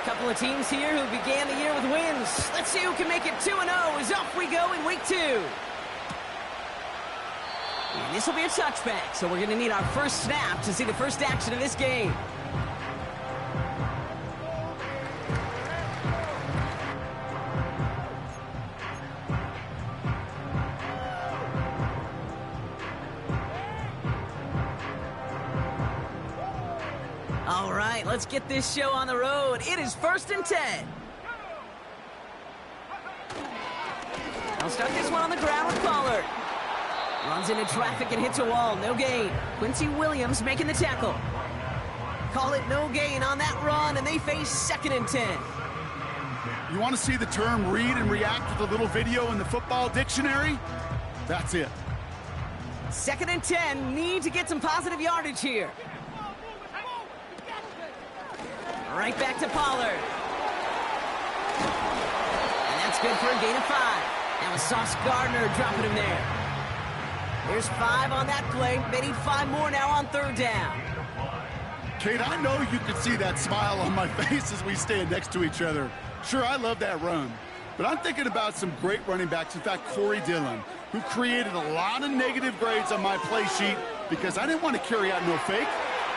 Couple of teams here who began the year with wins. Let's see who can make it 2-0 as off we go in week 2. And this will be a touchback, so we're going to need our first snap to see the first action of this game. All right, let's get this show on the road. It is 1st and 10. I'll start this one on the ground with Pollard. Runs into traffic and hits a wall. No gain. Quincy Williams making the tackle. Call it no gain on that run, and they face 2nd and 10. You want to see the term read and react with a little video in the football dictionary? That's it. 2nd and 10. Need to get some positive yardage here. Right back to Pollard. And that's good for a gain of 5. That was Sauce Gardner dropping him there. There's 5 on that play. They need 5 more now on 3rd down. Kate, I know you can see that smile on my face as we stand next to each other. Sure, I love that run. But I'm thinking about some great running backs. In fact, Corey Dillon, who created a lot of negative grades on my play sheet because I didn't want to carry out no fake.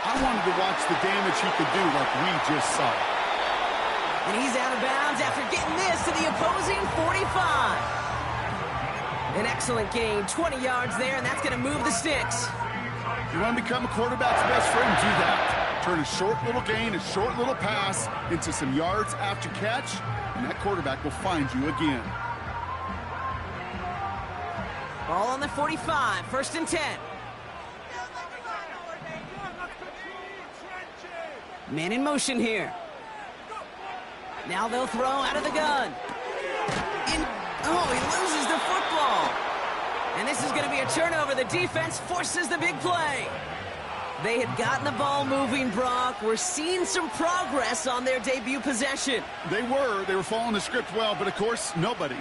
I wanted to watch the damage he could do like we just saw. And he's out of bounds after getting this to the opposing 45. An excellent gain, 20 yards there, and that's going to move the sticks. You want to become a quarterback's best friend? Do that. Turn a short little gain, a short little pass into some yards after catch, and that quarterback will find you again. Ball on the 45, 1st and 10. Man in motion here. Now they'll throw out of the gun. He loses the football. And this is going to be a turnover. The defense forces the big play. They had gotten the ball moving, Brock. We're seeing some progress on their debut possession. They were following the script well, but of course, nobody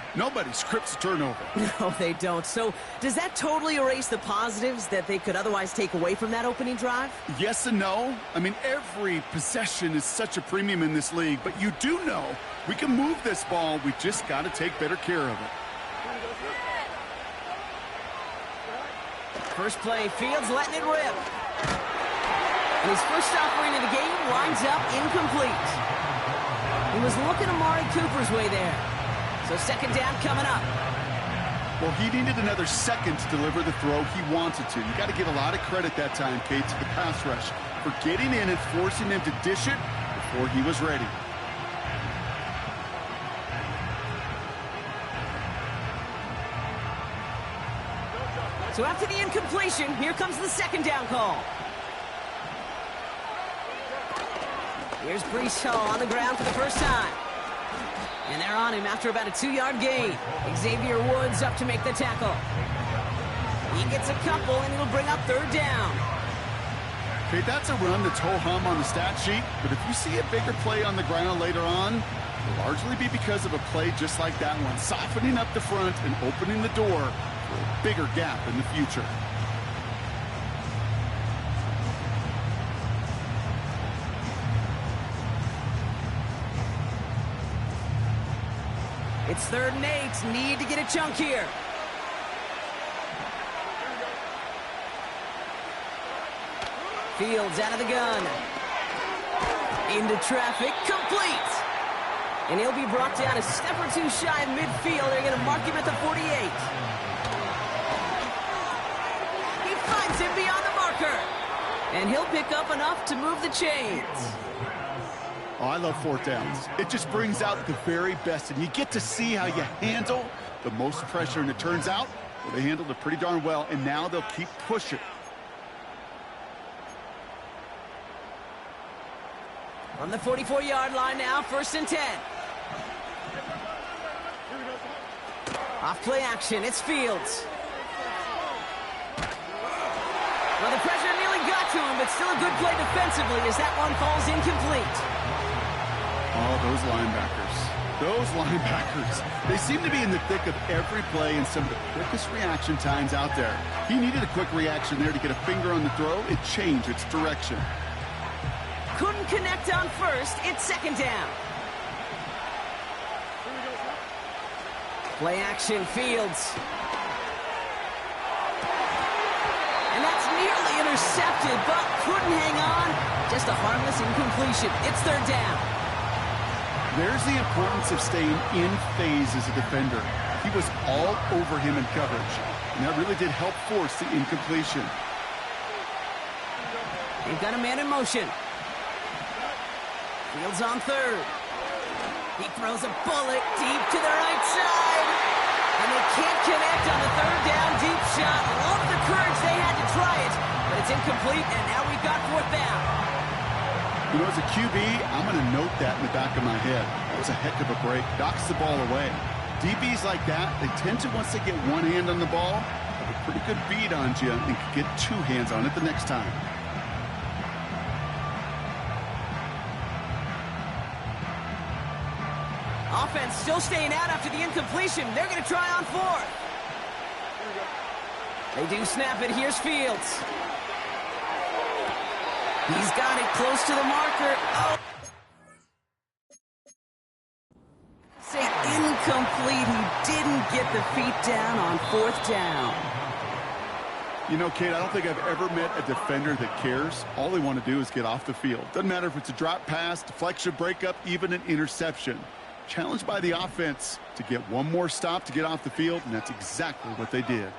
scripts a turnover. No, they don't. So does that totally erase the positives that they could otherwise take away from that opening drive? Yes and no. I mean, every possession is such a premium in this league, but you do know we can move this ball. We just got to take better care of it. First play, Fields letting it rip. And his first offering of the game winds up incomplete. He was looking Amari Cooper's way there. So 2nd down coming up. Well, he needed another second to deliver the throw he wanted to. You got to give a lot of credit that time, Kate, to the pass rush for getting in and forcing him to dish it before he was ready. So after the incompletion, here comes the 2nd down call. Here's Breece Hall on the ground for the first time. And they're on him after about a 2-yard gain. Xavier Woods up to make the tackle. He gets a couple, and it'll bring up 3rd down. Okay, that's a run that's ho-hum on the stat sheet, but if you see a bigger play on the ground later on, it'll largely be because of a play just like that one, softening up the front and opening the door for a bigger gap in the future. It's 3rd and 8. Need to get a chunk here. Fields out of the gun. Into traffic. Complete. And he'll be brought down a step or 2 shy of midfield. They're going to mark him at the 48. He finds him beyond the marker. And he'll pick up enough to move the chains. Oh, I love 4th downs. It just brings out the very best, and you get to see how you handle the most pressure, and it turns out well, they handled it pretty darn well, and now they'll keep pushing. On the 44-yard line now, 1st and 10. Off play action, it's Fields. Well, the pressure nearly got to him, but still a good play defensively as that one falls incomplete. Oh, those linebackers. They seem to be in the thick of every play and some of the quickest reaction times out there. He needed a quick reaction there to get a finger on the throw and change its direction. Couldn't connect on 1st. It's 2nd down. Play action, Fields. And that's nearly intercepted, but couldn't hang on. Just a harmless incompletion. It's third down. There's the importance of staying in phase as a defender. He was all over him in coverage, and that really did help force the incompletion. They've got a man in motion. Fields on third. He throws a bullet deep to the right side. And they can't connect on the third down deep shot. Love the courage they had to try it, but it's incomplete, and now we've got fourth down. You know, as a QB, I'm going to note that in the back of my head. That was a heck of a break. Knocks the ball away. DBs like that, they tend to, once they get one hand on the ball, have a pretty good beat on you and can get two hands on it the next time. Offense still staying out after the incompletion. They're going to try on fourth. They do snap it. Here's Fields. He's got it close to the marker. Oh. Say incomplete. He didn't get the feet down on fourth down. You know, Kate, I don't think I've ever met a defender that cares. All they want to do is get off the field. Doesn't matter if it's a drop pass, deflection, breakup, even an interception. Challenged by the offense to get one more stop to get off the field, and that's exactly what they did.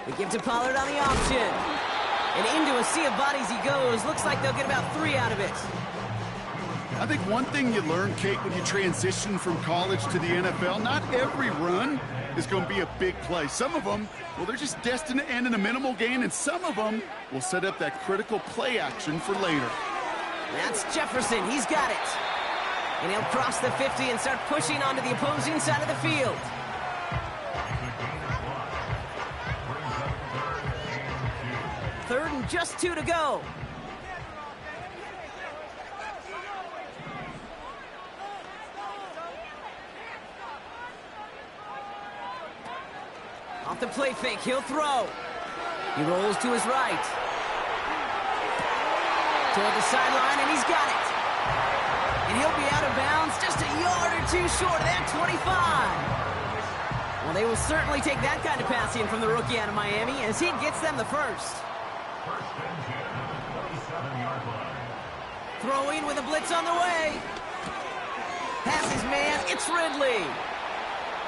They give to Pollard on the option. And into a sea of bodies he goes. Looks like they'll get about 3 out of it. I think one thing you learn, Kate, when you transition from college to the NFL, not every run is going to be a big play. Some of them, well, they're just destined to end in a minimal gain, and some of them will set up that critical play action for later. That's Jefferson. He's got it. And he'll cross the 50 and start pushing onto the opposing side of the field. Third and just 2 to go. Off the play fake, he'll throw. He rolls to his right. Toward the sideline, and he's got it. And he'll be out of bounds just a yard or 2 short of that 25. Well, they will certainly take that kind of passing from the rookie out of Miami as he gets them the first. Throwing with a blitz on the way. Passes man, it's Ridley.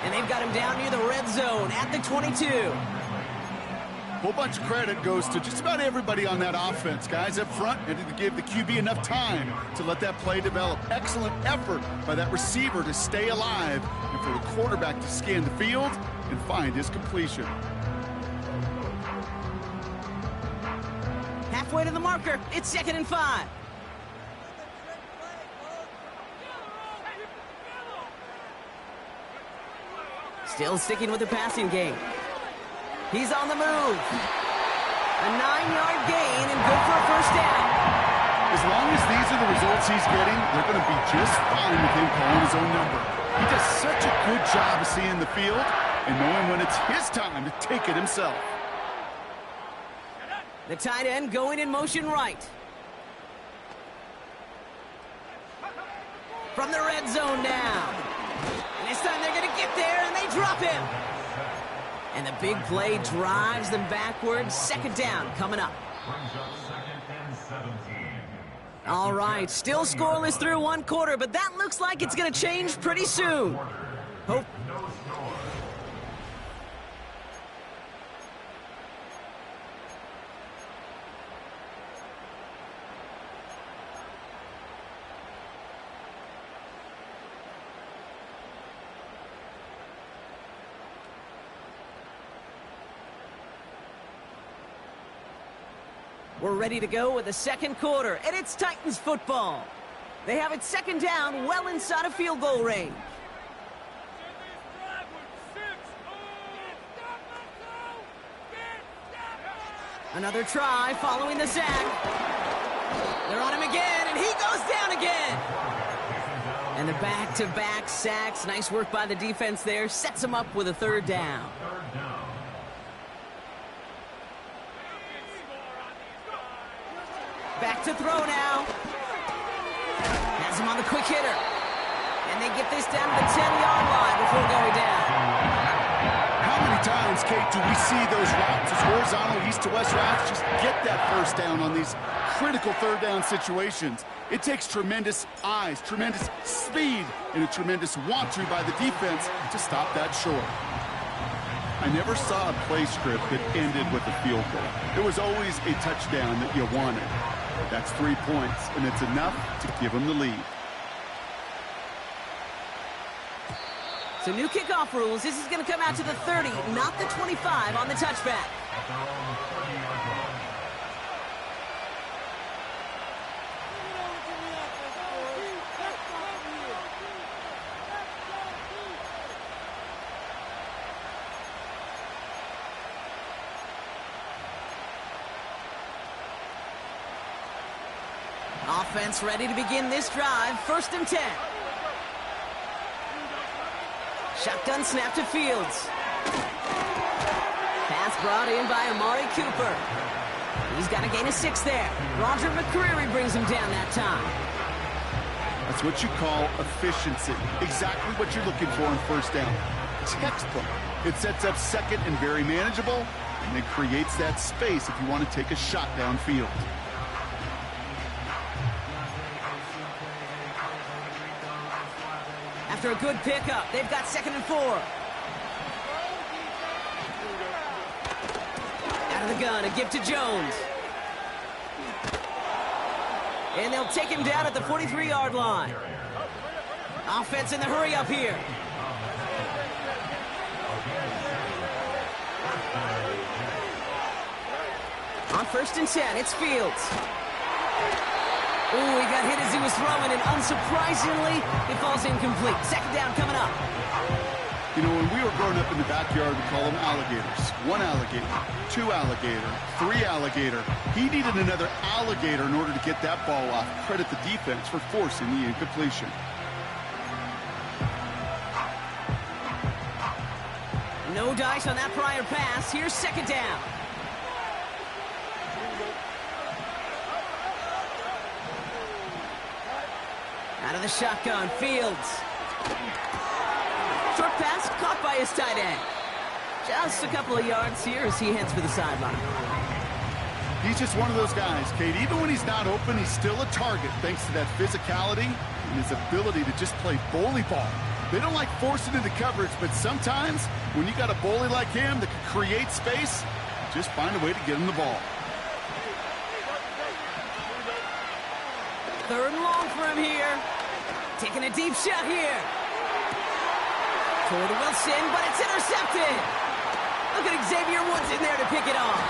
And they've got him down near the red zone at the 22. A whole bunch of credit goes to just about everybody on that offense. Guys up front had to give the QB enough time to let that play develop. Excellent effort by that receiver to stay alive and for the quarterback to scan the field and find his completion. Halfway to the marker. It's 2nd and 5. Still sticking with the passing game. He's on the move. A 9-yard gain and good for a first down. As long as these are the results he's getting, they're going to be just fine with him calling his own number. He does such a good job of seeing the field and knowing when it's his time to take it himself. The tight end going in motion right. From the red zone now. And this time they're going to get there, and they drop him. And the big play drives them backwards. 2nd down coming up. All right, still scoreless through 1 quarter, but that looks like it's going to change pretty soon. Hope. We're ready to go with the 2nd quarter, and it's Titans football. They have it 2nd down, well inside of field goal range. Another try following the sack. They're on him again, and he goes down again. And the back-to-back sacks, nice work by the defense there, sets him up with a 3rd down. Back to throw now. Has him on the quick hitter. And they get this down to the 10-yard line before going down. How many times, Kate, do we see those routes, those horizontal east to west routes, just get that first down on these critical third down situations? It takes tremendous eyes, tremendous speed, and a tremendous want-to by the defense to stop that short. I never saw a play script that ended with a field goal. There was always a touchdown that you wanted. That's 3 points, and it's enough to give them the lead. So new kickoff rules. This is going to come out to the 30, not the 25 on the touchback. Offense ready to begin this drive. 1st and 10. Shotgun snap to Fields. Pass brought in by Amari Cooper. He's got a gain of 6 there. Roger McCreary brings him down that time. That's what you call efficiency. Exactly what you're looking for on 1st down. Textbook. It sets up 2nd and very manageable, and it creates that space if you want to take a shot downfield. After a good pickup, they've got 2nd and 4. Out of the gun, a give to Jones. And they'll take him down at the 43-yard line. Offense in the hurry up here. On 1st and 10, it's Fields. Ooh, he got hit as he was throwing, and unsurprisingly, it falls incomplete. 2nd down coming up. You know, when we were growing up in the backyard, we call them alligators. 1 alligator, 2 alligator, 3 alligator. He needed another alligator in order to get that ball off. Credit the defense for forcing the incompletion. No dice on that prior pass. Here's 2nd down. Out of the shotgun, Fields. Short pass caught by his tight end. Just a couple of yards here as he heads for the sideline. He's just one of those guys, Kate. Even when he's not open, he's still a target thanks to that physicality and his ability to just play bully ball. They don't like forcing into coverage, but sometimes when you got a bully like him that can create space, just find a way to get him the ball. 3rd and long for him here. Taking a deep shot here. Toward Wilson, but it's intercepted. Look at Xavier Woods in there to pick it off.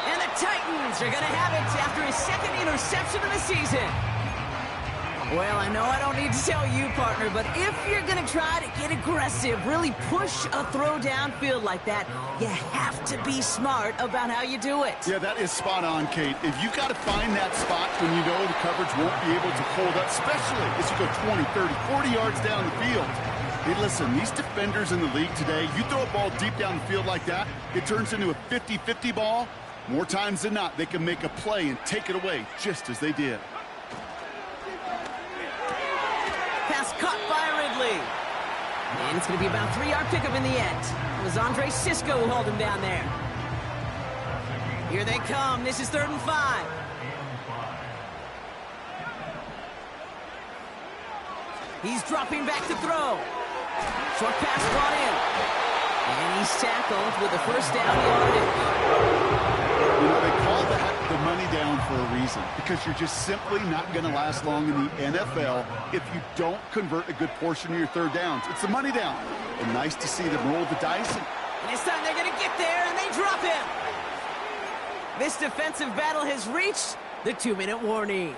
And the Titans are going to have it after his 2nd interception of the season. Well, I know I don't need to tell you, partner, but if you're going to try to get aggressive, really push a throw downfield like that, you have to be smart about how you do it. Yeah, that is spot on, Kate. If you've got to find that spot when you know the coverage won't be able to hold up, especially as you go 20, 30, 40 yards down the field. Hey, listen, these defenders in the league today, you throw a ball deep down the field like that, it turns into a 50-50 ball. More times than not, they can make a play and take it away just as they did. Pass caught by Ridley. And it's going to be about a 3-yard pickup in the end. It was Andre Sisco who hauled him down there. Here they come. This is 3rd and 5. He's dropping back to throw. Short pass brought in. And he's tackled with a 1st down yardage. You know, they call that the money down for a reason, because you're just simply not going to last long in the NFL if you don't convert a good portion of your 3rd downs. It's the money down. And nice to see them roll the dice. And this time they're going to get there, and they drop him. This defensive battle has reached the 2-minute warning.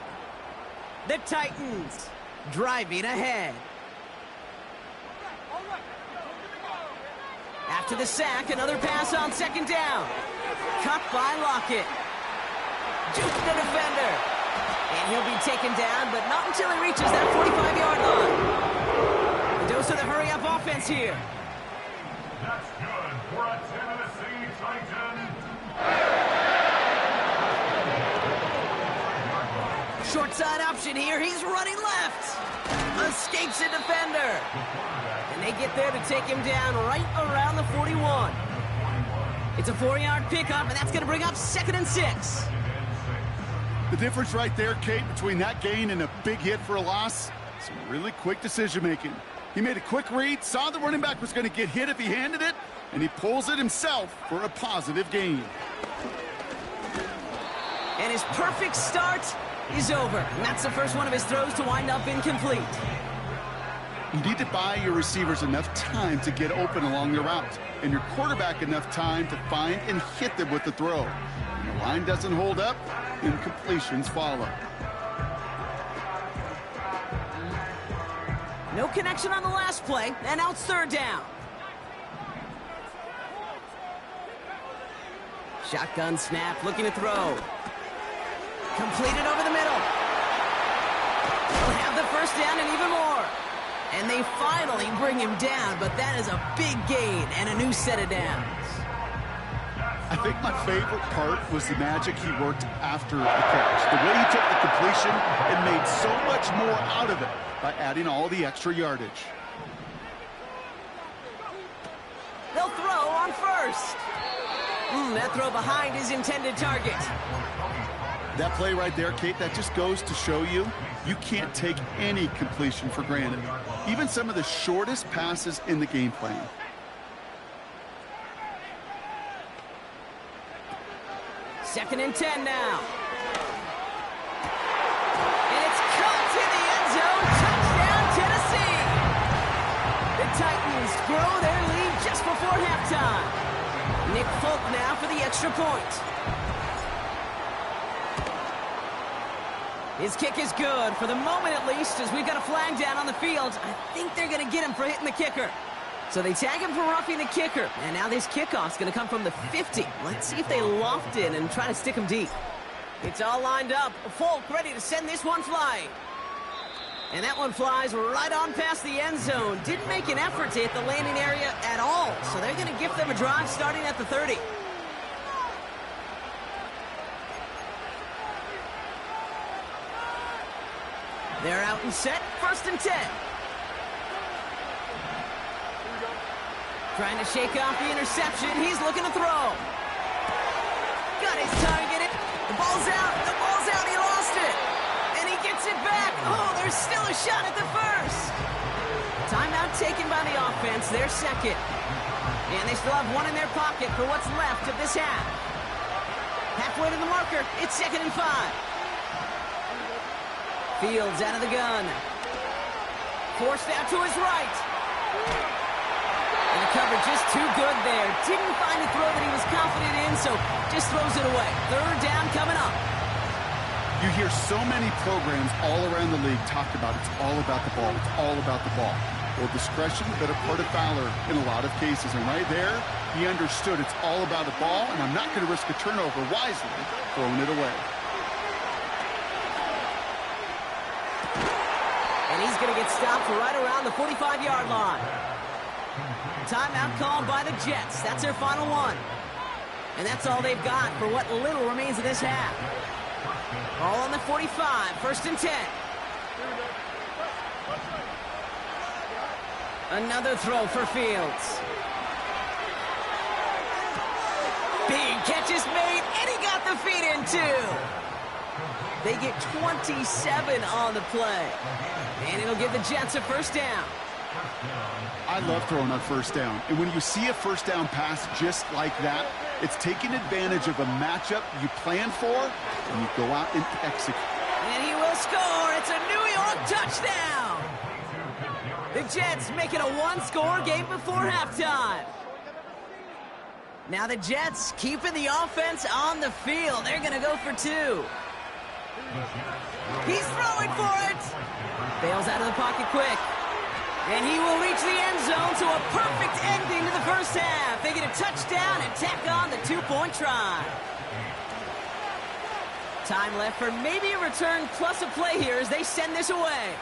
The Titans driving ahead. After the sack, another pass on 2nd down. Cut by Lockett. Juke the defender. And he'll be taken down, but not until he reaches that 45-yard line. A dose of the hurry-up offense here. That's good for a Tennessee Titan. Short outside option here. He's running left. Escapes a defender. And they get there to take him down right around the 41. It's a 4-yard pickup, and that's going to bring up 2nd and 6. The difference right there, Kate, between that gain and a big hit for a loss, some really quick decision-making. He made a quick read, saw the running back was going to get hit if he handed it, and he pulls it himself for a positive gain. And his perfect start is over. And that's the first one of his throws to wind up incomplete. You need to buy your receivers enough time to get open along the route, and your quarterback enough time to find and hit them with the throw. When the line doesn't hold up, incompletions follow. No connection on the last play, and now it's 3rd down. Shotgun snap, looking to throw. Completed over the middle. They'll have the first down and even more. And they finally bring him down, but that is a big gain and a new set of downs. I think my favorite part was the magic he worked after the catch. The way he took the completion and made so much more out of it by adding all the extra yardage. They'll throw on first. That throw behind his intended target. That play right there, Kate, that just goes to show you, you can't take any completion for granted. Even some of the shortest passes in the game plan. Second and 10 now. And it's caught in the end zone. Touchdown, Tennessee. The Titans grow their lead just before halftime. Nick Folk now for the extra point. His kick is good, for the moment at least, as we've got a flag down on the field. I think they're going to get him for hitting the kicker. So they tag him for roughing the kicker. And now this kickoff's going to come from the 50. Let's see if they loft in and try to stick him deep. It's all lined up. Folk ready to send this one flying. And that one flies right on past the end zone. Didn't make an effort to hit the landing area at all. So they're going to give them a drive starting at the 30. They're out and set. 1st and 10. Trying to shake off the interception. He's looking to throw. Got his target. The ball's out. The ball's out. He lost it. And he gets it back. Oh, there's still a shot at the first. Timeout taken by the offense. Their second. And they still have one in their pocket for what's left of this half. Halfway to the marker. It's 2nd and 5. Fields out of the gun. Forced out to his right. And the coverage just too good there. Didn't find a throw that he was confident in, so just throws it away. 3rd down coming up. You hear so many programs all around the league talk about it's all about the ball. It's all about the ball. Well, discretion, but a part of Fowler in a lot of cases. And right there, he understood it's all about the ball, and I'm not going to risk a turnover wisely, throwing it away. And he's going to get stopped right around the 45-yard line. Timeout called by the Jets. That's their final one. And that's all they've got for what little remains of this half. All on the 45. 1st and 10. Another throw for Fields. Big catch is made, and he got the feet in too. They get 27 on the play. And it'll give the Jets a 1st down. I love throwing on 1st down. And when you see a 1st down pass just like that, it's taking advantage of a matchup you plan for, and you go out and execute. And he will score. It's a New York touchdown. The Jets make it a one-score game before halftime. Now the Jets keeping the offense on the field. They're going to go for 2. He's throwing for it. Bails out of the pocket quick. And he will reach the end zone, so a perfect ending to the first half. They get a touchdown and tack on the 2-point try. Time left for maybe a return plus a play here as they send this away.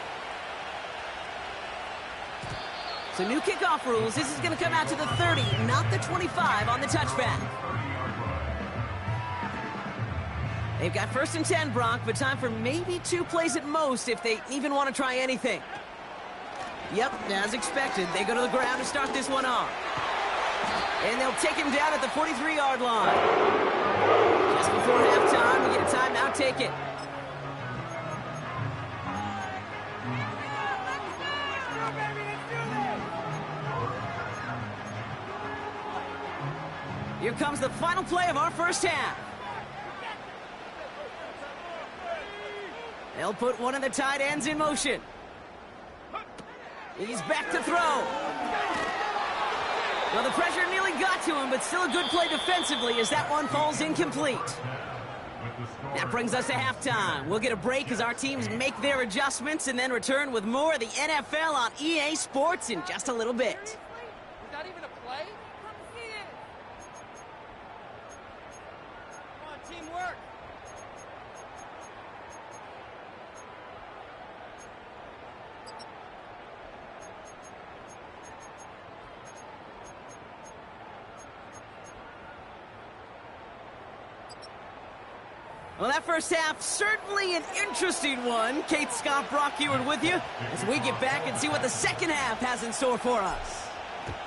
So new kickoff rules. This is going to come out to the 30, not the 25 on the touchback. They've got 1st and 10, Brock, but time for maybe 2 plays at most if they even want to try anything. Yep, as expected, they go to the ground to start this one off. And they'll take him down at the 43-yard line. Just before halftime, we get a timeout, take it. Here comes the final play of our first half. They'll put one of the tight ends in motion. He's back to throw. Well, the pressure nearly got to him, but still a good play defensively as that one falls incomplete. That brings us to halftime. We'll get a break as our teams make their adjustments and then return with more of the NFL on EA Sports in just a little bit. Was that even a play? Come see it. Come on, teamwork. Well, that first half, certainly an interesting one. Kate, Scott, Brock Ewart with you as we get back and see what the second half has in store for us.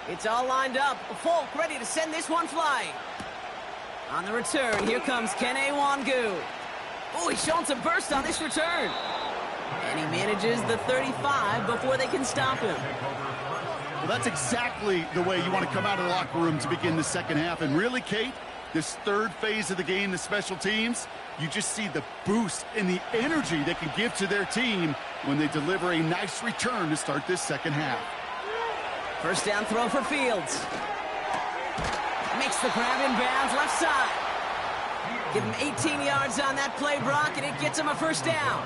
It's all lined up. Folk ready to send this one flying. On the return, here comes Kene Wangu. Oh, he's showing some burst on this return. And he manages the 35 before they can stop him. Well, that's exactly the way you want to come out of the locker room to begin the second half. And really, Kate, this third phase of the game, the special teams, you just see the boost and the energy they can give to their team when they deliver a nice return to start this second half. First down throw for Fields. Makes the grab in bounds, left side. Give him 18 yards on that play, Brock, and it gets him a first down.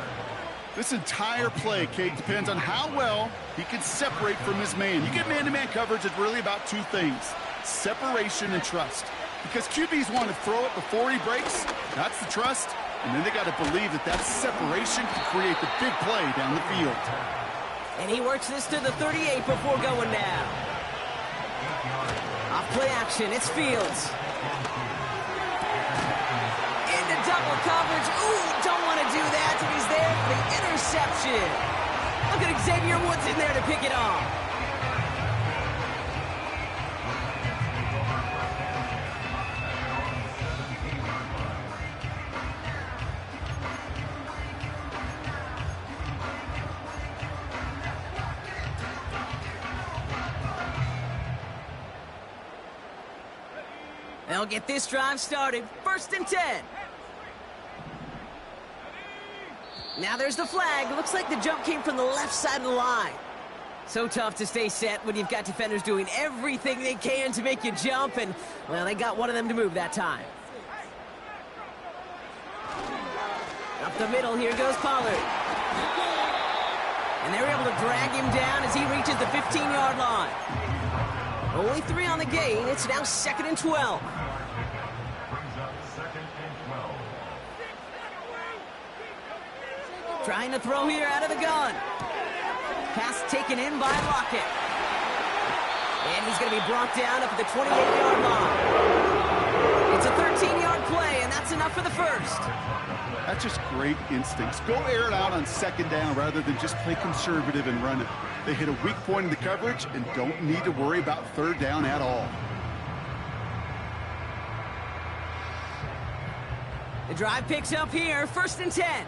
This entire play, Kate, depends on how well he can separate from his man. You get man-to-man coverage, it's really about 2 things: separation and trust. Because QBs want to throw it before he breaks, that's the trust, and then they got to believe that that separation can create the big play down the field. And he works this to the 38 before going down. Off play action, it's Fields. Into double coverage. Ooh, don't want to do that, and he's there for the interception. Look at Xavier Woods in there to pick it off. They'll get this drive started. 1st and 10. Now there's the flag. Looks like the jump came from the left side of the line. So tough to stay set when you've got defenders doing everything they can to make you jump, and, well, they got one of them to move that time. Up the middle, here goes Pollard. And they're able to drag him down as he reaches the 15-yard line. Only 3 on the gain. It's now 2nd and 12. Trying to throw here out of the gun. Pass taken in by Lockett. And he's going to be brought down up at the 28-yard line. It's a 13-yard play, and that's enough for the first. That's just great instincts. Go air it out on 2nd down rather than just play conservative and run it. They hit a weak point in the coverage and don't need to worry about 3rd down at all. The drive picks up here, 1st and 10.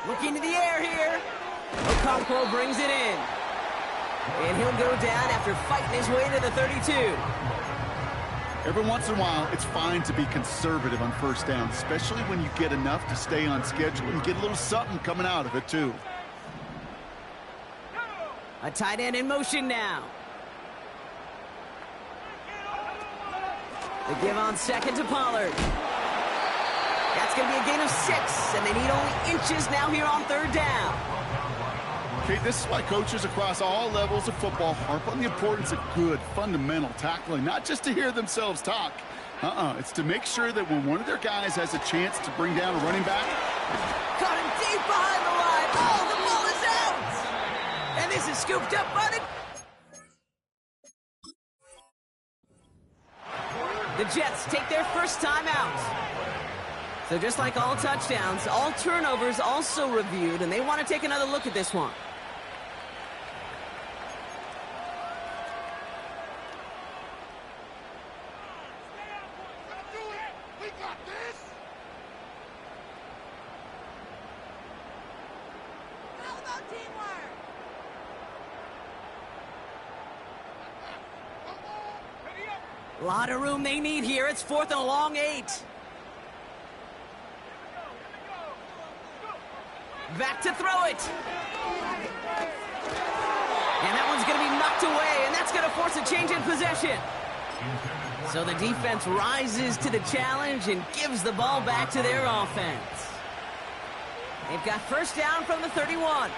Looking to the air here. Okonkwo brings it in. And he'll go down after fighting his way to the 32. Every once in a while, it's fine to be conservative on 1st down, especially when you get enough to stay on schedule and get a little something coming out of it, too. A tight end in motion now. They give on 2nd to Pollard. That's going to be a gain of 6, and they need only inches now here on 3rd down. Okay, this is why coaches across all levels of football harp on the importance of good, fundamental tackling, not just to hear themselves talk. It's to make sure that when one of their guys has a chance to bring down a running back. Caught him deep behind the line. Oh, the ball is This is scooped up by the Jets take their first time out. So just like all touchdowns, all turnovers also reviewed, and they want to take another look at this one. A lot of room they need here. It's 4th and a long 8. Back to throw it. And that one's going to be knocked away, and that's going to force a change in possession. So the defense rises to the challenge and gives the ball back to their offense. They've got first down from the 31.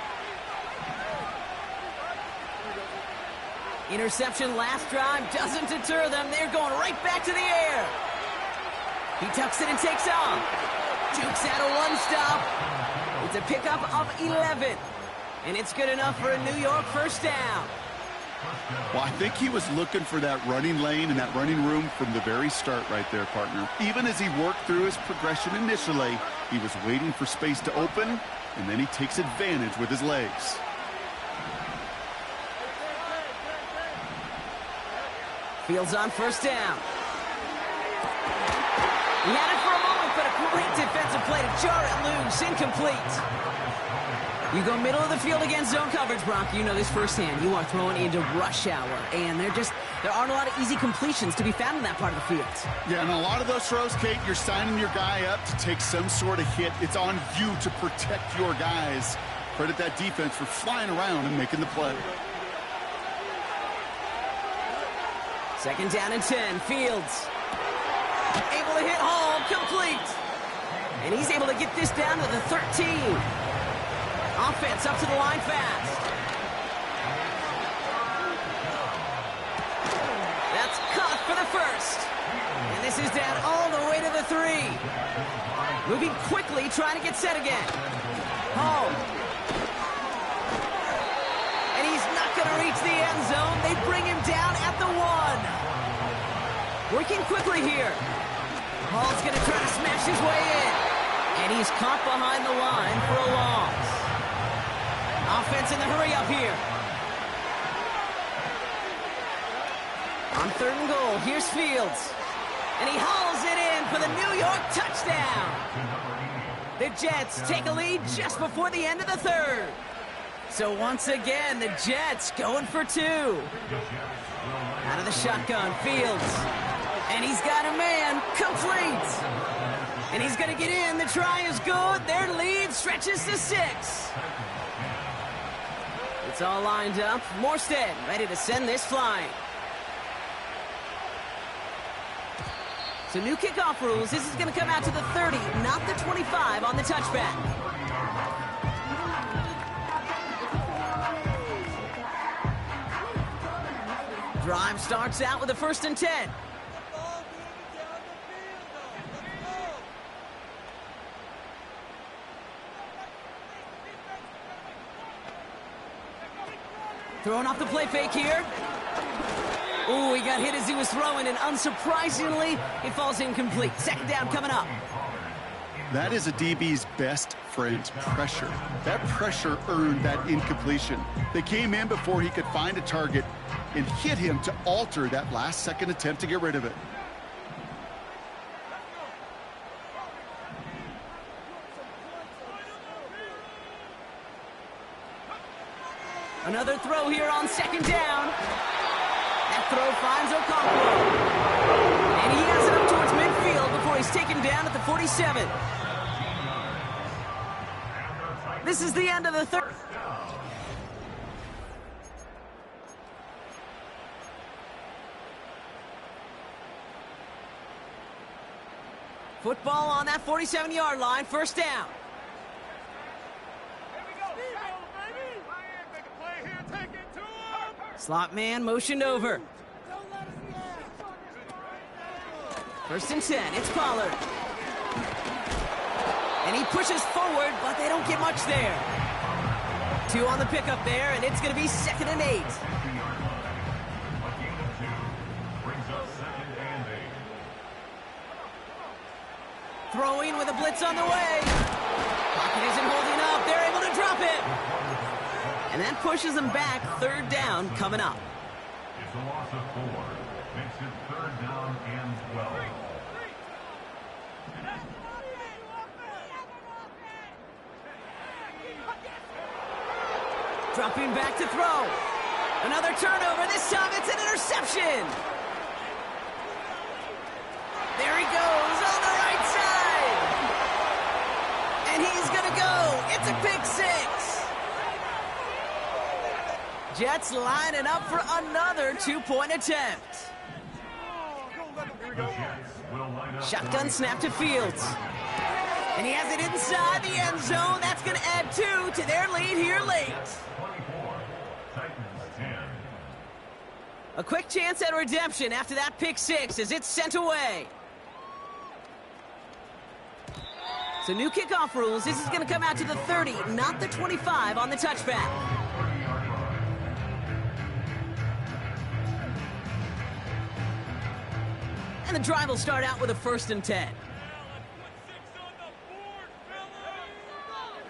Interception last drive doesn't deter them. They're going right back to the air. He tucks it and takes off. Jukes out a one stop. It's a pickup of 11. And it's good enough for a New York first down. Well, I think he was looking for that running lane and that running room from the very start right there, partner. Even as he worked through his progression initially, he was waiting for space to open, and then he takes advantage with his legs. Fields on first down. He had it for a moment, but a great defensive play to jar it loose. Incomplete. You go middle of the field against zone coverage, Brock. You know this firsthand. You are throwing into rush hour, and there aren't a lot of easy completions to be found in that part of the field. Yeah, and a lot of those throws, Kate, you're signing your guy up to take some sort of hit. It's on you to protect your guys. Credit that defense for flying around and making the play. 2nd down and 10. Fields able to hit home, complete. And he's able to get this down to the 13. Offense up to the line fast. That's caught for the first. And this is down all the way to the 3. Moving quickly, trying to get set again. Home. And he's not going to reach the end zone. They bring him down at the 1. Working quickly here. Hall's going to try to smash his way in. And he's caught behind the line for a loss. Offense in the hurry up here. On 3rd and goal, here's Fields. And he hauls it in for the New York touchdown. The Jets take a lead just before the end of the 3rd. So once again, the Jets going for 2. Out of the shotgun, Fields. And he's got a man, complete. And he's going to get in. The try is good. Their lead stretches to 6. It's all lined up. Morstead ready to send this flying. So new kickoff rules. This is going to come out to the 30, not the 25 on the touchback. Drive starts out with a 1st and 10. Throwing off the play fake here. Ooh, he got hit as he was throwing, and unsurprisingly, it falls incomplete. 2nd down coming up. That is a DB's best friend, pressure. That pressure earned that incompletion. They came in before he could find a target and hit him to alter that last-second attempt to get rid of it. Another throw here on 2nd down. That throw finds Okonkwo. And he has it up towards midfield before he's taken down at the 47. This is the end of the 3rd. Football on that 47-yard line, 1st down. Slot man motioned over. 1st and 10, it's Pollard. And he pushes forward, but they don't get much there. 2 on the pickup there, and it's going to be 2nd and 8. Throwing with a blitz on the way. Pocket isn't holding up. They're able to drop it. And that pushes them back. 3rd down coming up. It's a loss of 4. Makes it 3rd down and 12. Dropping back to throw. Another turnover. This time it's an interception. There he goes on the right side. And he's going to go. It's a pick 6. Jets lining up for another 2-point attempt. Shotgun snap to Fields. And he has it inside the end zone. That's going to add 2 to their lead here late. A quick chance at redemption after that pick 6 as it's sent away. So new kickoff rules. This is going to come out to the 30, not the 25 on the touchback. And the drive will start out with a 1st and 10.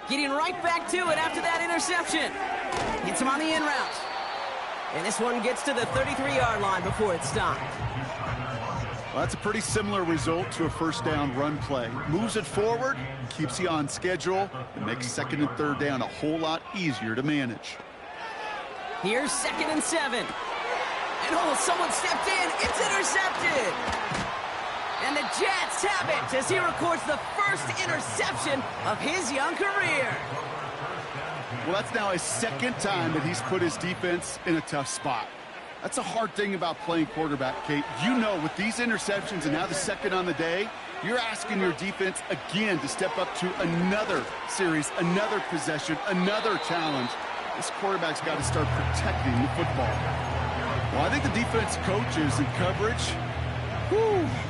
Getting right back to it after that interception. Hits him on the in route. And this one gets to the 33-yard line before it's stopped. Well, that's a pretty similar result to a 1st down run play. Moves it forward, keeps you on schedule, and makes 2nd and 3rd down a whole lot easier to manage. Here's 2nd and 7. And oh, someone stepped in. It's intercepted. And the Jets have it as he records the 1st interception of his young career. Well, that's now his 2nd time that he's put his defense in a tough spot. That's a hard thing about playing quarterback, Kate. You know, with these interceptions and now the 2nd on the day, you're asking your defense again to step up to another series, another possession, another challenge. This quarterback's got to start protecting the football. Well, I think the defense coaches in coverage,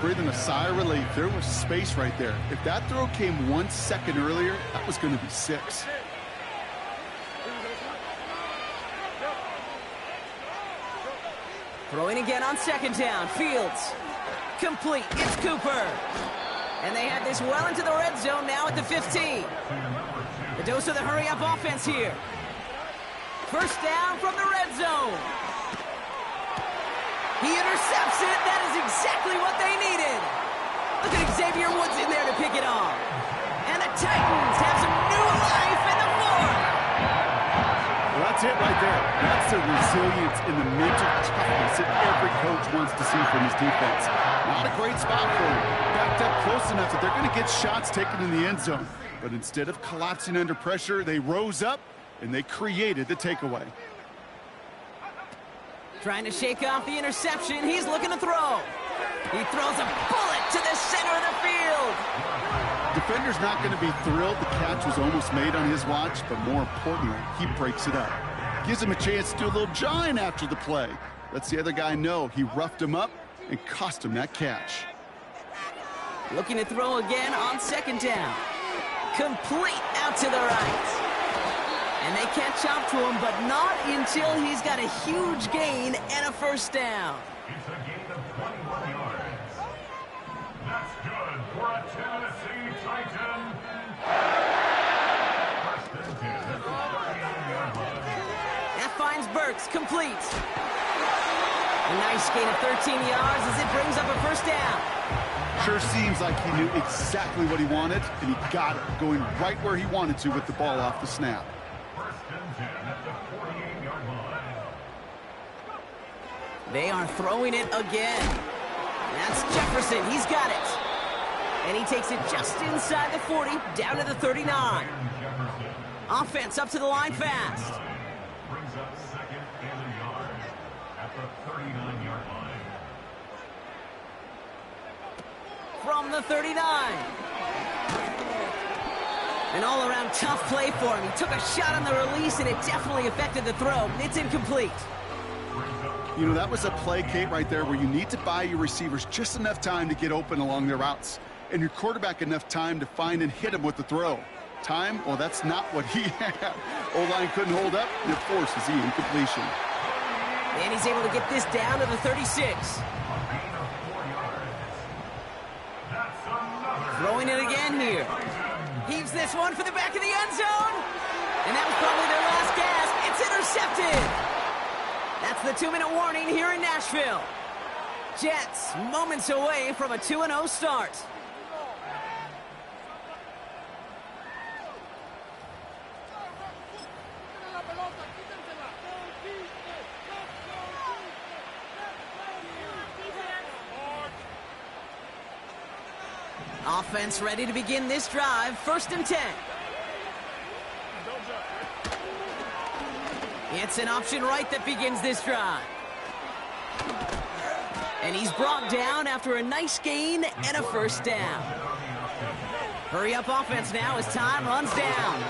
breathing a sigh of relief. There was space right there. If that throw came 1 second earlier, that was going to be 6. Throwing again on 2nd down. Fields. Complete. It's Cooper. And they have this well into the red zone now at the 15. The dose of the hurry-up offense here. 1st down from the red zone. He intercepts it. That is exactly what they needed. Look at Xavier Woods in there to pick it off. And the Titans have some new life in the 4th. Well, that's it right there. That's the resilience and the mental toughness that every coach wants to see from his defense. Not a great spot for him. Backed up close enough that they're going to get shots taken in the end zone. But instead of collapsing under pressure, they rose up and they created the takeaway. Trying to shake off the interception. He's looking to throw. He throws a bullet to the center of the field. Defender's not going to be thrilled the catch was almost made on his watch, but more importantly, he breaks it up. Gives him a chance to do a little jawing after the play. Lets the other guy know he roughed him up and cost him that catch. Looking to throw again on 2nd down. Complete out to the right. And they catch up to him, but not until he's got a huge gain and a 1st down. It's a gain of 21 yards. That's good for a Tennessee Titan. 1st and 10 at the 39-yard line. That finds Burks, complete. A nice gain of 13 yards as it brings up a 1st down. Sure seems like he knew exactly what he wanted, and he got it, going right where he wanted to with the ball off the snap. 1st and 10 at the 48-yard line. They are throwing it again. That's Jefferson. He's got it. And he takes it just inside the 40, down to the 39. Offense up to the line fast. Brings up 2nd and a yard at the 39-yard line. From the 39. An all-around tough play for him. He took a shot on the release, and it definitely affected the throw. It's incomplete. You know, that was a play, Kate, right there where you need to buy your receivers just enough time to get open along their routes and your quarterback enough time to find and hit him with the throw. Time, well, that's not what he had. O-line couldn't hold up. It forces the incompletion. And he's able to get this down to the 36. Throwing it again here. Heaves this one for the back of the end zone. And that was probably their last gasp. It's intercepted. That's the 2-minute warning here in Nashville. Jets moments away from a 2-0 start. Offense ready to begin this drive. 1st and 10. It's an option right that begins this drive. And he's brought down after a nice gain and a 1st down. Hurry up offense now as time runs down.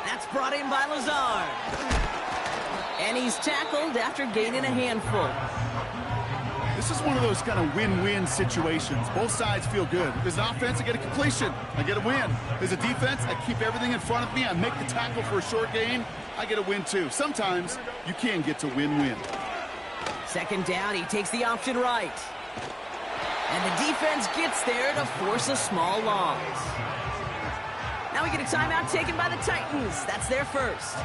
That's brought in by Lazard. And he's tackled after gaining a handful. This is one of those kind of win-win situations. Both sides feel good. As an offense, I get a completion. I get a win. As a defense, I keep everything in front of me. I make the tackle for a short gain. I get a win, too. Sometimes you can get to win-win. 2nd down, he takes the option right. And the defense gets there to force a small loss. Now we get a timeout taken by the Titans. That's their 1st.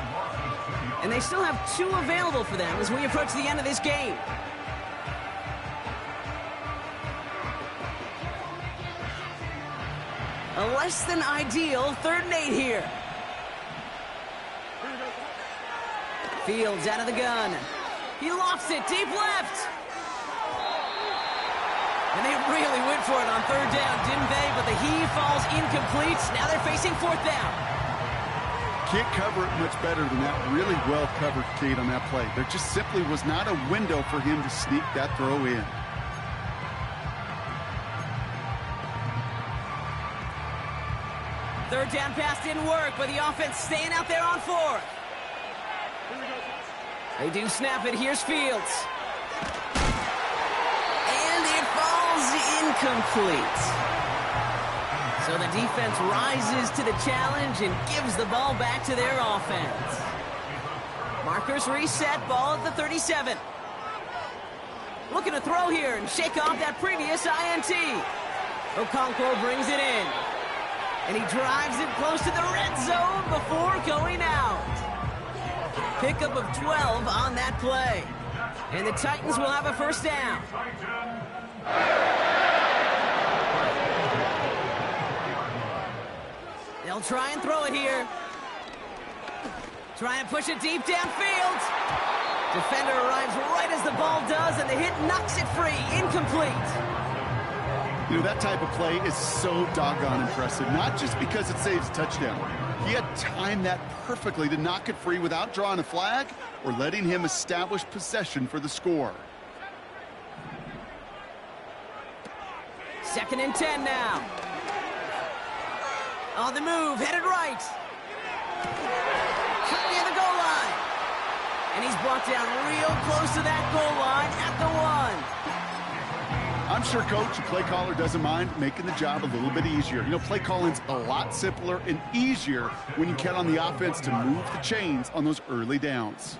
And they still have 2 available for them as we approach the end of this game. A less than ideal 3rd and 8 here. Fields out of the gun. He lofts it deep left. And they really went for it on 3rd down, didn't they? But the heave falls incomplete. Now they're facing 4th down. Can't cover it much better than that. Really well covered, Kate, on that play. There just simply was not a window for him to sneak that throw in. Third down pass didn't work, but the offense staying out there on 4th. They do snap it. Here's Fields. And it falls incomplete. So the defense rises to the challenge and gives the ball back to their offense. Markers reset, ball at the 37. Looking to throw here and shake off that previous INT. Okonkwo brings it in. And he drives it close to the red zone before going out. Pickup of 12 on that play. And the Titans will have a 1st down. They'll try and throw it here. Try and push it deep downfield. Defender arrives right as the ball does, and the hit knocks it free. Incomplete. You know, that type of play is so doggone impressive, not just because it saves a touchdown. He had timed that perfectly to knock it free without drawing a flag or letting him establish possession for the score. 2nd and 10 now. On the move, headed right. Near the goal line. And he's brought down real close to that goal line at the 1. I'm sure coach and play caller doesn't mind making the job a little bit easier. You know, play calling's a lot simpler and easier when you count on the offense to move the chains on those early downs.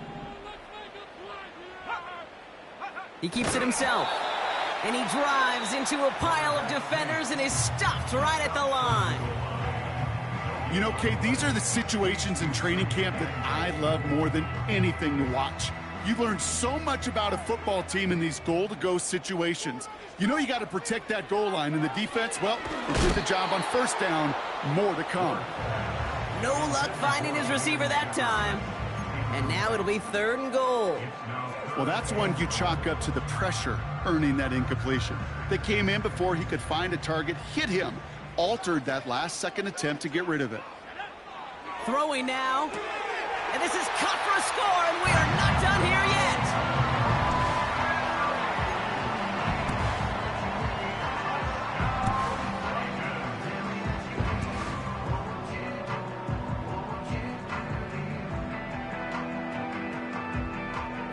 He keeps it himself. And he drives into a pile of defenders and is stopped right at the line. You know, Kate, these are the situations in training camp that I love more than anything to watch. You learn so much about a football team in these goal-to-go situations. You know you got to protect that goal line, and the defense, well, they did the job on 1st down. More to come. No luck finding his receiver that time. And now it'll be 3rd and goal. Well, that's one you chalk up to the pressure earning that incompletion. They came in before he could find a target, hit him, altered that last-second attempt to get rid of it. Throwing now. And this is cut for a score, and we are not done here yet.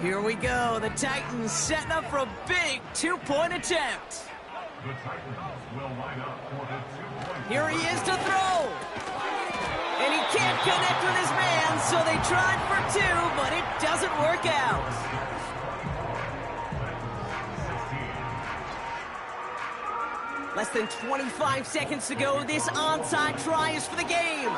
Here we go. The Titans setting up for a big 2-point attempt. The Titans will line up for the 2-point Here he is to throw. And he can't connect with his man, so they tried for 2, but it doesn't work out. Less than 25 seconds to go. This onside try is for the game.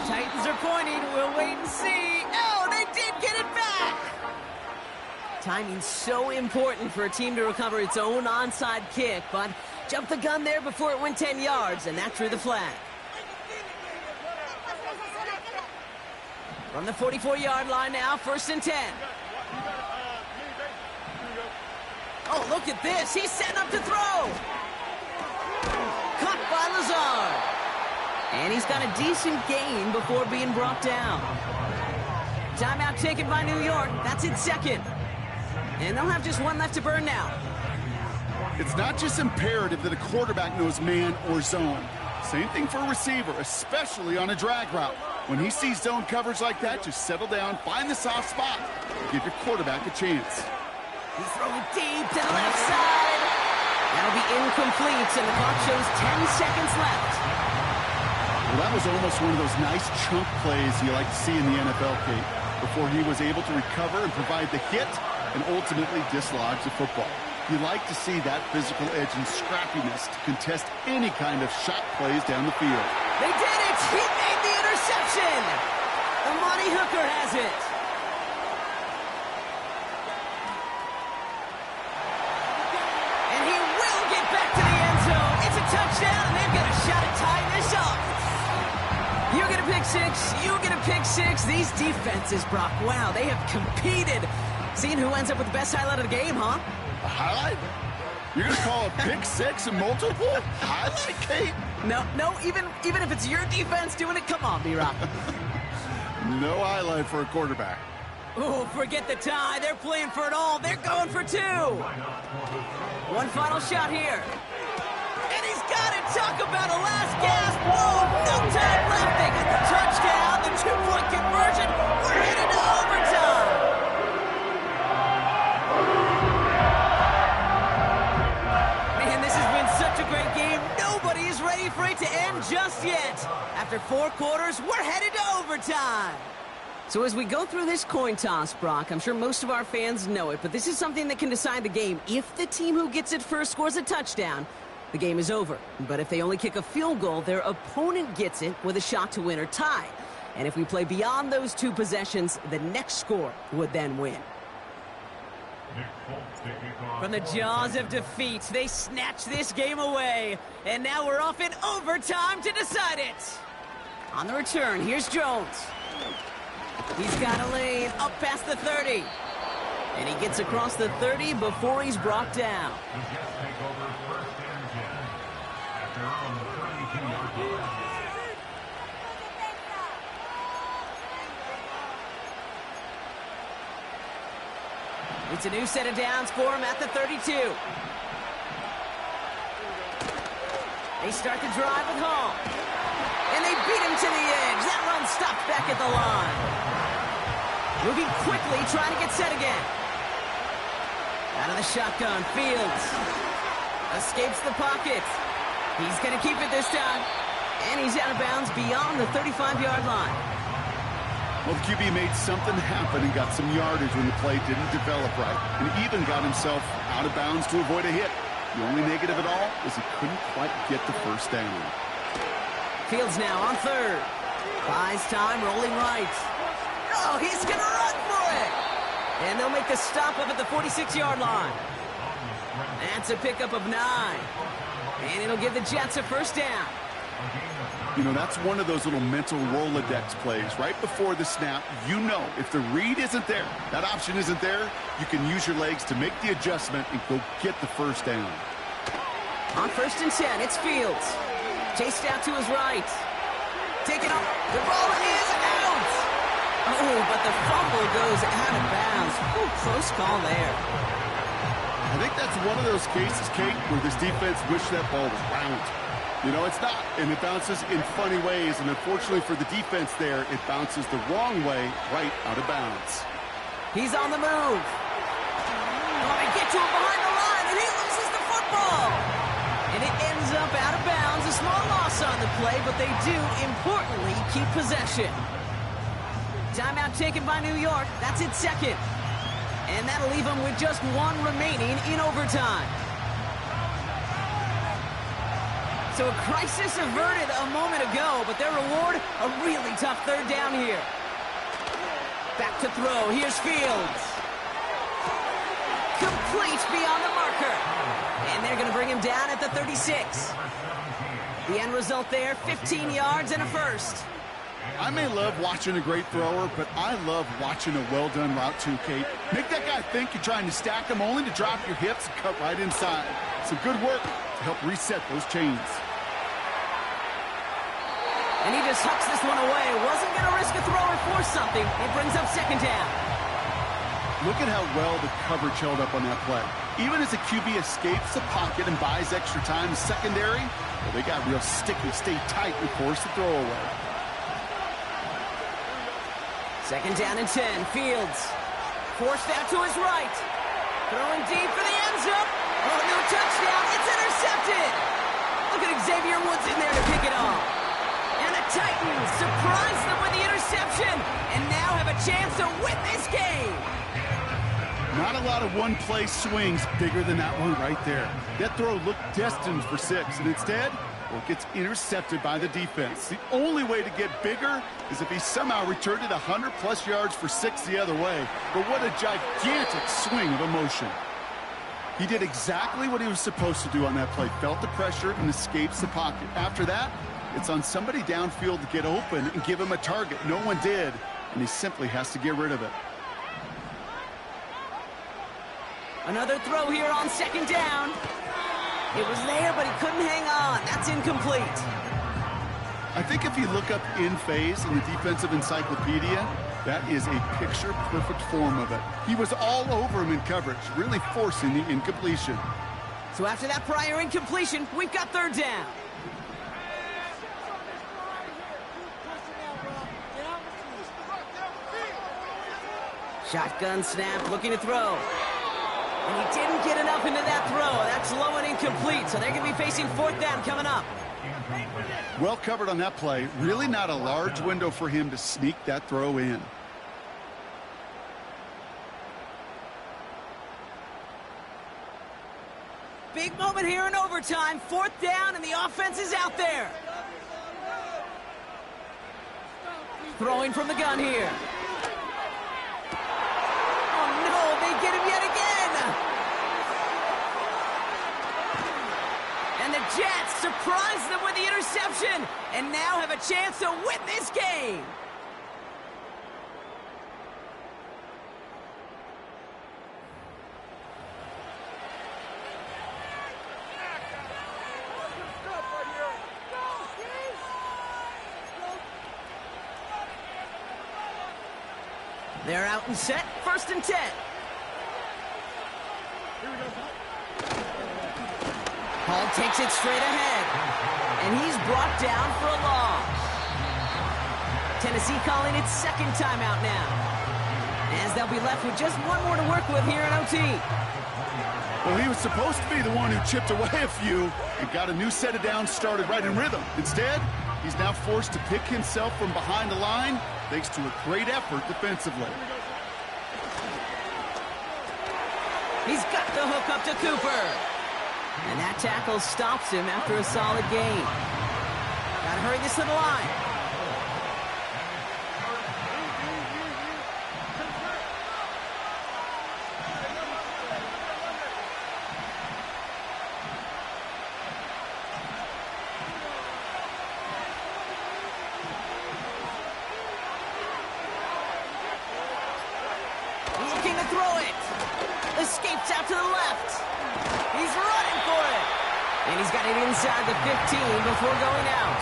Titans are pointing. We'll wait and see. Oh, they did get it back. Timing's so important for a team to recover its own onside kick, but jumped the gun there before it went 10 yards, and that drew the flag. From the 44-yard line now, 1st and 10. Oh, look at this. He's setting up to throw. Caught by Lazard. And he's got a decent gain before being brought down. Timeout taken by New York. That's its 2nd. And they'll have just 1 left to burn now. It's not just imperative that a quarterback knows man or zone. Same thing for a receiver, especially on a drag route. When he sees zone coverage like that, just settle down, find the soft spot, and give your quarterback a chance. He's throwing deep to the left side. That'll be incomplete, and the clock shows 10 seconds left. Well, that was almost one of those nice chunk plays you like to see in the NFL, Kate, before he was able to recover and provide the hit and ultimately dislodge the football. You like to see that physical edge and scrappiness to contest any kind of shot plays down the field. They did it! He made the interception! Amani Hooker has it. And he will get back to the end zone. It's a touchdown, and they've got a shot at tying this up. You get a pick six, you get a pick six. These defenses, Brock, wow, they have competed. Seeing who ends up with the best highlight of the game, huh? A highlight? You're going to call a pick six and multiple? Highlight, Kate? No, even if it's your defense doing it, come on, B-Rock. No highlight for a quarterback. Oh, forget the tie. They're playing for it all. They're going for 2. One final shot here. And he's got it. Talk about a last gasp. Whoa, no time left. They got the touchdown, the 2-point conversion. We're headed to overtime. Man, this has been such a great game. Nobody is ready for it to end just yet. After 4 quarters, we're headed to overtime. So as we go through this coin toss, Brock, I'm sure most of our fans know it, but this is something that can decide the game. If the team who gets it first scores a touchdown, the game is over. But if they only kick a field goal, their opponent gets it with a shot to win or tie. And if we play beyond those 2 possessions, the next score would then win. From the jaws of defeat, they snatch this game away. And now we're off in overtime to decide it. On the return, here's Jones. He's got a lane up past the 30. And he gets across the 30 before he's brought down. It's a new set of downs for him at the 32. They start the drive with Hall. And they beat him to the edge. That run stopped back at the line. Moving quickly, trying to get set again. Out of the shotgun, Fields. Escapes the pocket. He's going to keep it this time. And he's out of bounds beyond the 35-yard line. Well, the QB made something happen and got some yardage when the play didn't develop right. And even got himself out of bounds to avoid a hit. The only negative at all is he couldn't quite get the first down. Fields now on 3rd. Buys time, rolling right. Oh, he's going to run for it. And they'll make the stop up at the 46-yard line. That's a pickup of 9. And it'll give the Jets a first down. You know, that's one of those little mental Rolodex plays. Right before the snap, you know if the read isn't there, that option isn't there, you can use your legs to make the adjustment and go get the first down. On 1st and 10, it's Fields. Chased out to his right. Taken off. The ball is out. Oh, but the fumble goes out of bounds. Ooh, close call there. I think that's one of those cases, Kate, where this defense wished that ball was round. You know, it's not, and it bounces in funny ways, and unfortunately for the defense there, it bounces the wrong way right out of bounds. He's on the move. Oh, they get to him behind the line, and he loses the football. And it ends up out of bounds. A small loss on the play, but they do, importantly, keep possession. Timeout taken by New York. That's its second. And that'll leave them with just one remaining in overtime. So a crisis averted a moment ago, but their reward, a really tough third down here. Back to throw. Here's Fields. Complete beyond the marker. And they're going to bring him down at the 36. The end result there, 15 yards and a first. I may love watching a great thrower, but I love watching a well-done route too, Kate. Make that guy think you're trying to stack him only to drop your hips and cut right inside. Some good work to help reset those chains. And he just hucks this one away. Wasn't going to risk a throw or force something. It brings up second down. Look at how well the coverage held up on that play. Even as the QB escapes the pocket and buys extra time in secondary, well, they got real sticky, stay tight, and force the throw away. Second down and 10. Fields forced out to his right. Throwing deep for the end zone. Oh, no touchdown. It's intercepted. Look at Xavier Woods in there to pick it off. And the Titans surprise them with the interception and now have a chance to win this game. Not a lot of one-play swings bigger than that one right there. That throw looked destined for 6, and instead, well, it gets intercepted by the defense. The only way to get bigger is if he somehow returned it 100-plus yards for 6 the other way. But what a gigantic swing of emotion. He did exactly what he was supposed to do on that play. Felt the pressure and escapes the pocket. After that, it's on somebody downfield to get open and give him a target. No one did, and he simply has to get rid of it. Another throw here on second down. It was there, but he couldn't hang on. That's incomplete. I think if you look up in phase in the defensive encyclopedia, that is a picture-perfect form of it. He was all over him in coverage, really forcing the incompletion. So after that prior incompletion, we've got third down. Shotgun snap, looking to throw. And he didn't get enough into that throw. That's low and incomplete, so they're going to be facing fourth down coming up. Well covered on that play. Really not a large window for him to sneak that throw in. Big moment here in overtime. Fourth down, and the offense is out there. Throwing from the gun here. Oh, no, they get him yet again. And the Jets surprise them with the interception and now have a chance to win this game. They're out and set, 1st and 10. Hall takes it straight ahead, and he's brought down for a loss. Tennessee calling its second timeout now, as they'll be left with just one more to work with here in OT. Well, he was supposed to be the one who chipped away a few and got a new set of downs started right in rhythm. Instead, he's now forced to pick himself from behind the line thanks to a great effort defensively. He's got the hook up to Cooper. And that tackle stops him after a solid gain. Gotta hurry this to the line. Looking to throw it. Escapes out to the left. He's running for it. And he's got it inside the 15 before going out.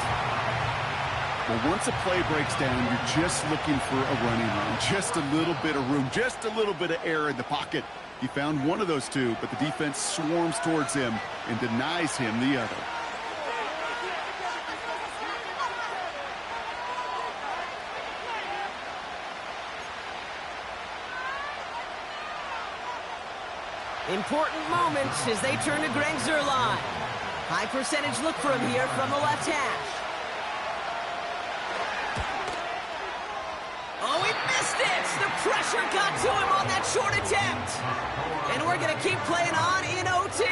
Well, once a play breaks down, you're just looking for a running run. Just a little bit of room, just a little bit of air in the pocket. He found one of those two, but the defense swarms towards him and denies him the other. Important moment as they turn to Greg Zuerlein. High percentage look for him here from the left hash. Oh, he missed it! The pressure got to him on that short attempt. And we're going to keep playing on in OT.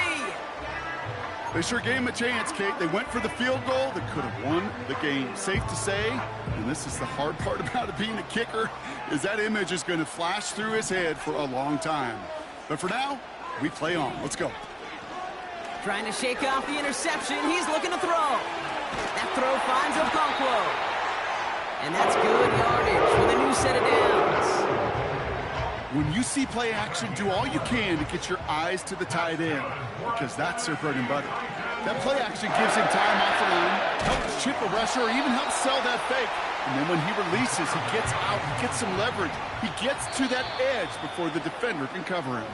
They sure gave him a chance, Kate. They went for the field goal that could have won the game. Safe to say, and this is the hard part about it being a kicker, is that image is going to flash through his head for a long time. But for now, we play on. Let's go. Trying to shake off the interception. He's looking to throw. That throw finds Okonkwo. And that's good yardage with a new set of downs. When you see play action, do all you can to get your eyes to the tight end, because that's their bread and butter. That play action gives him time off the line, helps chip a rusher, or even helps sell that fake. And then when he releases, he gets out, he gets some leverage. He gets to that edge before the defender can cover him.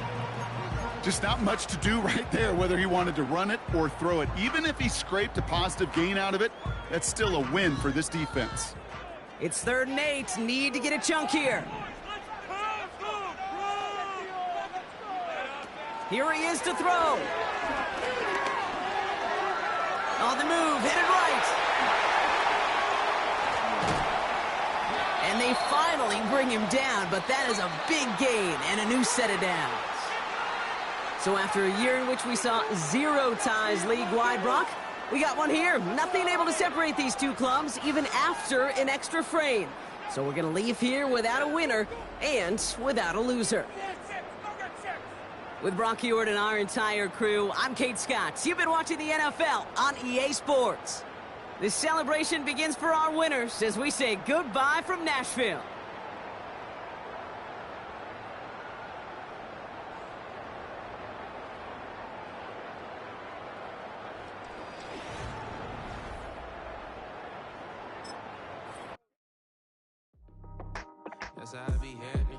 Just not much to do right there, whether he wanted to run it or throw it. Even if he scraped a positive gain out of it, that's still a win for this defense. It's 3rd and 8. Need to get a chunk here. Here he is to throw. On the move, hit it right. And they finally bring him down, but that is a big gain and a new set of downs. So after a year in which we saw 0 ties league-wide, Brock, we got one here. Nothing able to separate these two clubs, even after an extra frame. So we're going to leave here without a winner and without a loser. With Brock Hewitt and our entire crew, I'm Kate Scott. You've been watching the NFL on EA Sports. This celebration begins for our winners as we say goodbye from Nashville. Yes, I be happy.